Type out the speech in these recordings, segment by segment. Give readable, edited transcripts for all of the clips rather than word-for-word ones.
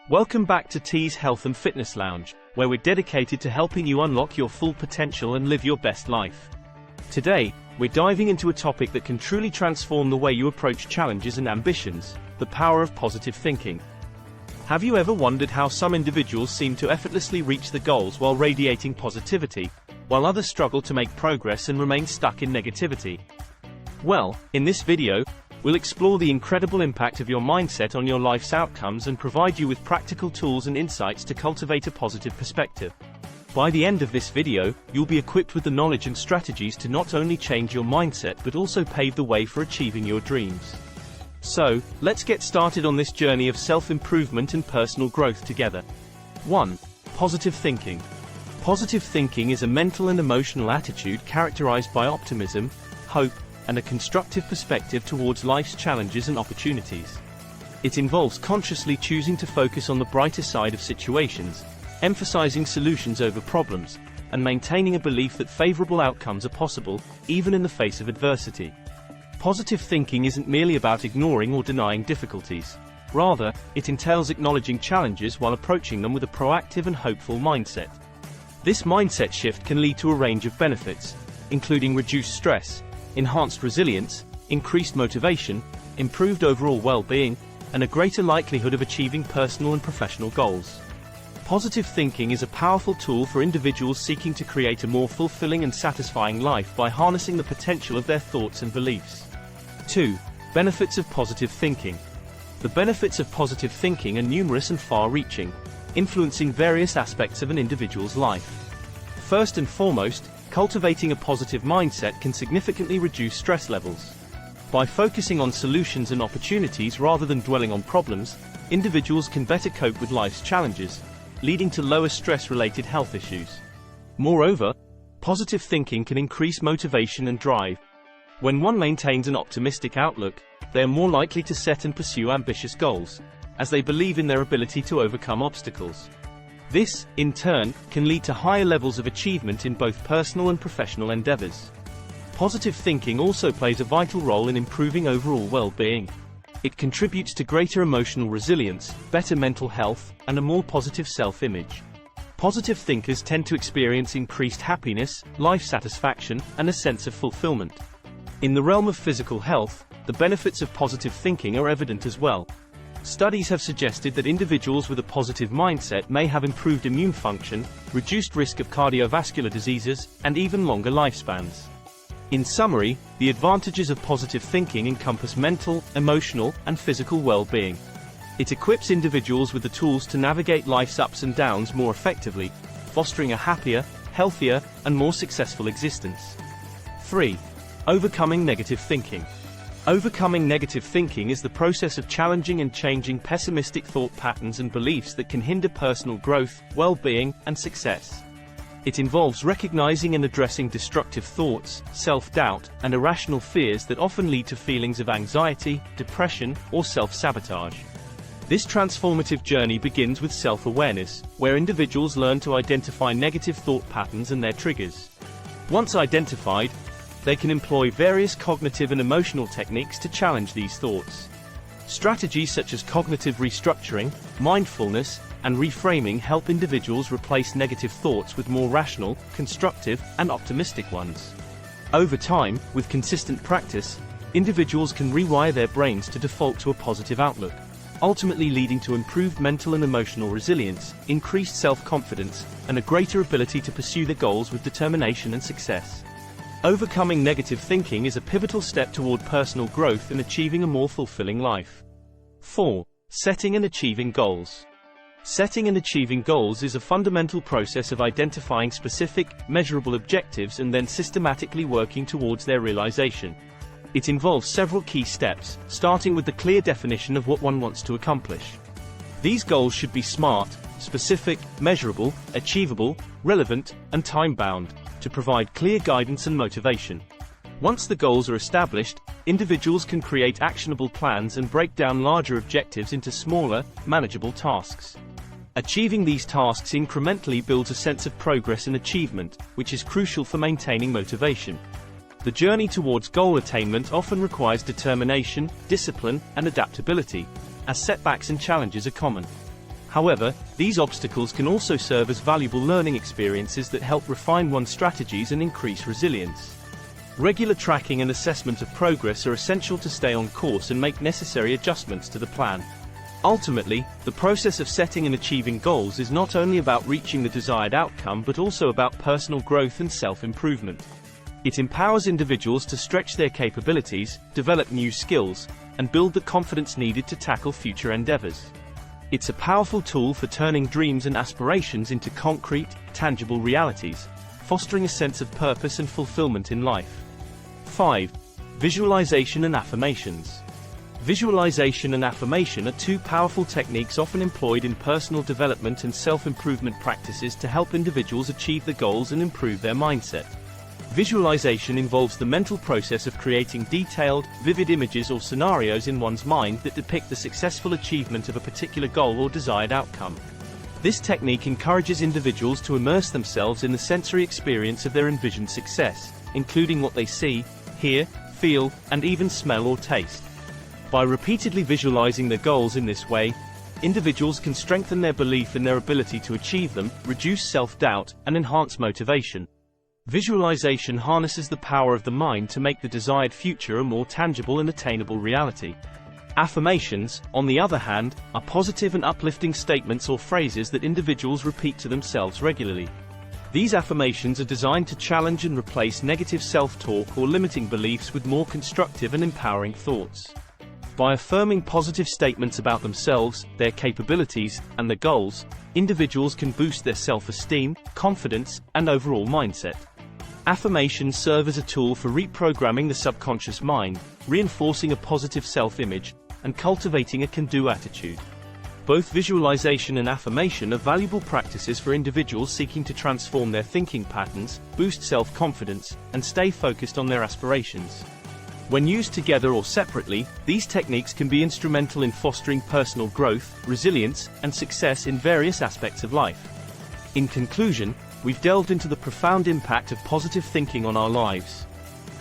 Welcome back to T's Health and Fitness Lounge, where we're dedicated to helping you unlock your full potential and live your best life. Today, we're diving into a topic that can truly transform the way you approach challenges and ambitions: the power of positive thinking. Have you ever wondered how some individuals seem to effortlessly reach their goals while radiating positivity, while others struggle to make progress and remain stuck in negativity? Well, in this video, we'll explore the incredible impact of your mindset on your life's outcomes and provide you with practical tools and insights to cultivate a positive perspective. By the end of this video, you'll be equipped with the knowledge and strategies to not only change your mindset but also pave the way for achieving your dreams. So, let's get started on this journey of self-improvement and personal growth together. 1. Positive thinking. Positive thinking is a mental and emotional attitude characterized by optimism, hope, and a constructive perspective towards life's challenges and opportunities. It involves consciously choosing to focus on the brighter side of situations, emphasizing solutions over problems, and maintaining a belief that favorable outcomes are possible, even in the face of adversity. Positive thinking isn't merely about ignoring or denying difficulties. Rather, it entails acknowledging challenges while approaching them with a proactive and hopeful mindset. This mindset shift can lead to a range of benefits, including reduced stress, enhanced resilience, increased motivation, improved overall well-being, and a greater likelihood of achieving personal and professional goals. Positive thinking is a powerful tool for individuals seeking to create a more fulfilling and satisfying life by harnessing the potential of their thoughts and beliefs. 2. Benefits of positive thinking. The benefits of positive thinking are numerous and far-reaching, influencing various aspects of an individual's life. First and foremost, cultivating a positive mindset can significantly reduce stress levels. By focusing on solutions and opportunities rather than dwelling on problems, individuals can better cope with life's challenges, leading to lower stress-related health issues. Moreover, positive thinking can increase motivation and drive. When one maintains an optimistic outlook, they are more likely to set and pursue ambitious goals, as they believe in their ability to overcome obstacles. This, in turn, can lead to higher levels of achievement in both personal and professional endeavors. Positive thinking also plays a vital role in improving overall well-being. It contributes to greater emotional resilience, better mental health, and a more positive self-image. Positive thinkers tend to experience increased happiness, life satisfaction, and a sense of fulfillment. In the realm of physical health, the benefits of positive thinking are evident as well. Studies have suggested that individuals with a positive mindset may have improved immune function, reduced risk of cardiovascular diseases, and even longer lifespans. In summary, the advantages of positive thinking encompass mental, emotional, and physical well-being. It equips individuals with the tools to navigate life's ups and downs more effectively, fostering a happier, healthier, and more successful existence. 3. Overcoming negative thinking. Overcoming negative thinking is the process of challenging and changing pessimistic thought patterns and beliefs that can hinder personal growth, well-being, and success. It involves recognizing and addressing destructive thoughts, self-doubt, and irrational fears that often lead to feelings of anxiety, depression, or self-sabotage. This transformative journey begins with self-awareness, where individuals learn to identify negative thought patterns and their triggers. Once identified, they can employ various cognitive and emotional techniques to challenge these thoughts. Strategies such as cognitive restructuring, mindfulness, and reframing help individuals replace negative thoughts with more rational, constructive, and optimistic ones. Over time, with consistent practice, individuals can rewire their brains to default to a positive outlook, ultimately leading to improved mental and emotional resilience, increased self-confidence, and a greater ability to pursue their goals with determination and success. Overcoming negative thinking is a pivotal step toward personal growth and achieving a more fulfilling life. 4. Setting and achieving goals. Setting and achieving goals is a fundamental process of identifying specific, measurable objectives and then systematically working towards their realization. It involves several key steps, starting with the clear definition of what one wants to accomplish. These goals should be SMART, specific, measurable, achievable, relevant, and time-bound, to provide clear guidance and motivation. Once the goals are established, individuals can create actionable plans and break down larger objectives into smaller, manageable tasks. Achieving these tasks incrementally builds a sense of progress and achievement, which is crucial for maintaining motivation. The journey towards goal attainment often requires determination, discipline, and adaptability, as setbacks and challenges are common. However, these obstacles can also serve as valuable learning experiences that help refine one's strategies and increase resilience. Regular tracking and assessment of progress are essential to stay on course and make necessary adjustments to the plan. Ultimately, the process of setting and achieving goals is not only about reaching the desired outcome but also about personal growth and self-improvement. It empowers individuals to stretch their capabilities, develop new skills, and build the confidence needed to tackle future endeavors. It's a powerful tool for turning dreams and aspirations into concrete, tangible realities, fostering a sense of purpose and fulfillment in life. 5. Visualization and affirmations. Visualization and affirmation are two powerful techniques often employed in personal development and self-improvement practices to help individuals achieve their goals and improve their mindset. Visualization involves the mental process of creating detailed, vivid images or scenarios in one's mind that depict the successful achievement of a particular goal or desired outcome. This technique encourages individuals to immerse themselves in the sensory experience of their envisioned success, including what they see, hear, feel, and even smell or taste. By repeatedly visualizing their goals in this way, individuals can strengthen their belief in their ability to achieve them, reduce self-doubt, and enhance motivation. Visualization harnesses the power of the mind to make the desired future a more tangible and attainable reality. Affirmations, on the other hand, are positive and uplifting statements or phrases that individuals repeat to themselves regularly. These affirmations are designed to challenge and replace negative self-talk or limiting beliefs with more constructive and empowering thoughts. By affirming positive statements about themselves, their capabilities, and their goals, individuals can boost their self-esteem, confidence, and overall mindset. Affirmations serve as a tool for reprogramming the subconscious mind, reinforcing a positive self-image, and cultivating a can-do attitude. Both visualization and affirmation are valuable practices for individuals seeking to transform their thinking patterns, boost self-confidence, and stay focused on their aspirations. When used together or separately, these techniques can be instrumental in fostering personal growth, resilience, and success in various aspects of life. In conclusion, we've delved into the profound impact of positive thinking on our lives.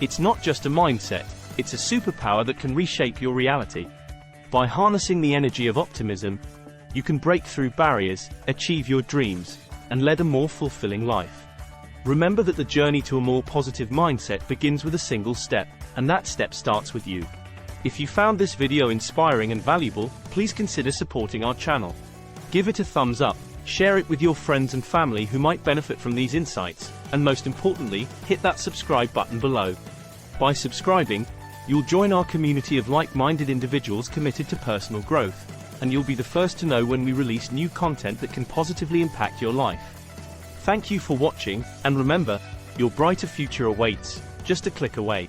It's not just a mindset, it's a superpower that can reshape your reality. By harnessing the energy of optimism, you can break through barriers, achieve your dreams, and lead a more fulfilling life. Remember that the journey to a more positive mindset begins with a single step, and that step starts with you. If you found this video inspiring and valuable, please consider supporting our channel. Give it a thumbs up, share it with your friends and family who might benefit from these insights, and most importantly, hit that subscribe button below. By subscribing, you'll join our community of like-minded individuals committed to personal growth, and you'll be the first to know when we release new content that can positively impact your life. Thank you for watching, and remember, your brighter future awaits, just a click away.